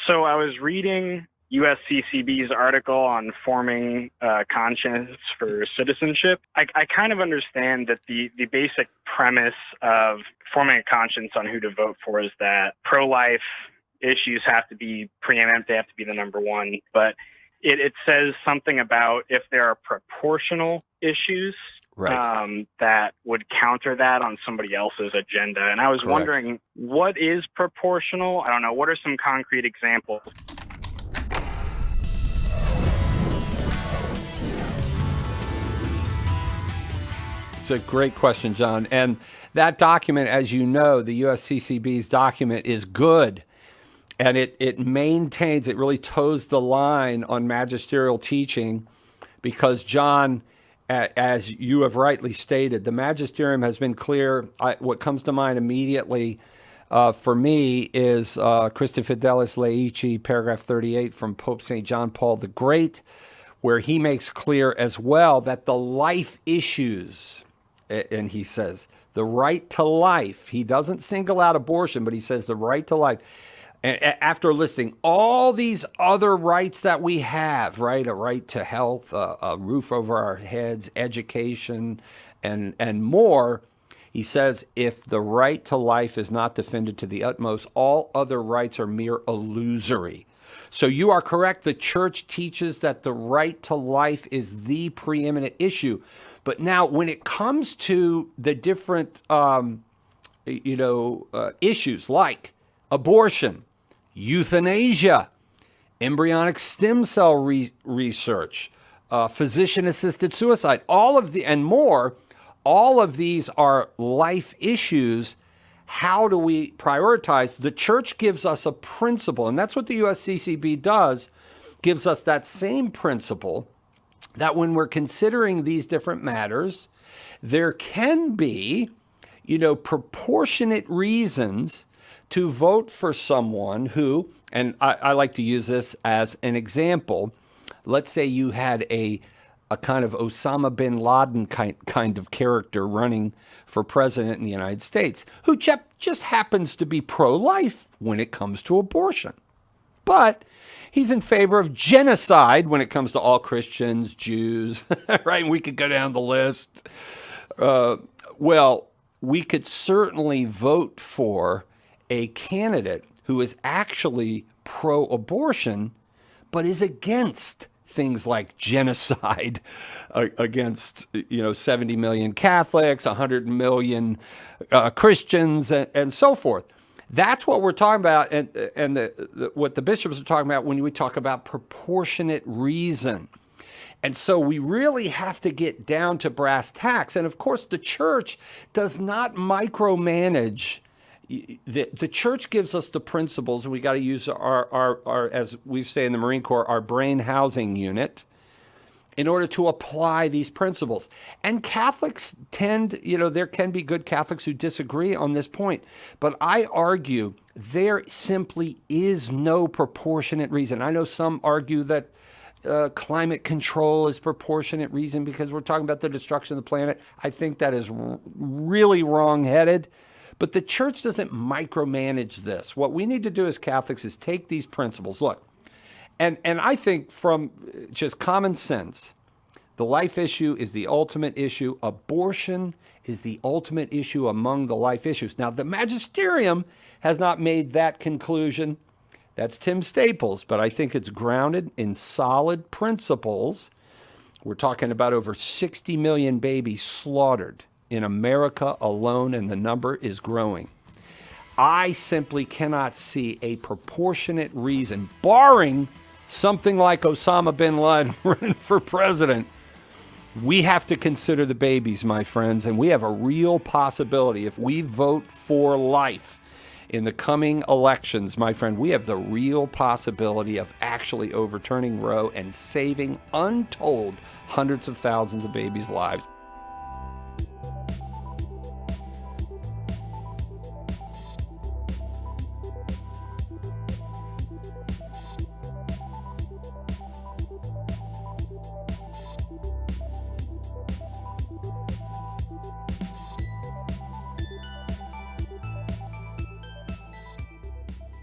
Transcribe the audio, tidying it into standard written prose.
So I was reading USCCB's article on forming conscience for citizenship. I kind of understand that the basic premise of forming a conscience on who to vote for is that pro-life issues have to be preeminent, they have to be the number one. But it says something about if there are proportional issues that would counter that on somebody else's agenda. And I was wondering, what is proportional? I don't know. What are some concrete examples? It's a great question, John. And that document, as you know, the USCCB's document is good. And it maintains, it really toes the line on magisterial teaching because, John, as you have rightly stated, the magisterium has been clear. What comes to mind immediately for me is Christi Fidelis Laici, paragraph 38 from Pope St. John Paul the Great, where he makes clear as well that the life issues, and he says, the right to life, he doesn't single out abortion, but he says the right to life, after listing all these other rights that we have, right? A right to health, a roof over our heads, education, and more. He says, if the right to life is not defended to the utmost, all other rights are mere illusory. So you are correct. The church teaches that the right to life is the preeminent issue. But now when it comes to the different, issues like abortion, euthanasia, embryonic stem cell research, physician-assisted suicide, all of these are life issues. How do we prioritize? The church gives us a principle, and that's what the USCCB does, gives us that same principle that when we're considering these different matters, there can be, proportionate reasons to vote for someone who, and I like to use this as an example. Let's say you had a kind of Osama bin Laden kind of character running for president in the United States, who just happens to be pro-life when it comes to abortion. But he's in favor of genocide when it comes to all Christians, Jews, right? And we could go down the list. Well, we could certainly vote for a candidate who is actually pro-abortion, but is against things like genocide against 70 million Catholics, 100 million Christians, and so forth. That's what we're talking about, and what the bishops are talking about when we talk about proportionate reason. And so we really have to get down to brass tacks. And of course, the church does not micromanage. The church gives us the principles, and we got to use our, as we say in the Marine Corps, our brain housing unit in order to apply these principles. And Catholics tend, there can be good Catholics who disagree on this point, but I argue there simply is no proportionate reason. I know some argue that climate control is proportionate reason because we're talking about the destruction of the planet. I think that is really wrong-headed. But the church doesn't micromanage this. What we need to do as Catholics is take these principles. Look, and I think from just common sense, the life issue is the ultimate issue. Abortion is the ultimate issue among the life issues. Now, the magisterium has not made that conclusion. That's Tim Staples, but I think it's grounded in solid principles. We're talking about over 60 million babies slaughtered in America alone, and the number is growing. I simply cannot see a proportionate reason, barring something like Osama bin Laden running for president. We have to consider the babies, my friends, and we have a real possibility. If we vote for life in the coming elections, my friend, we have the real possibility of actually overturning Roe and saving untold hundreds of thousands of babies' lives.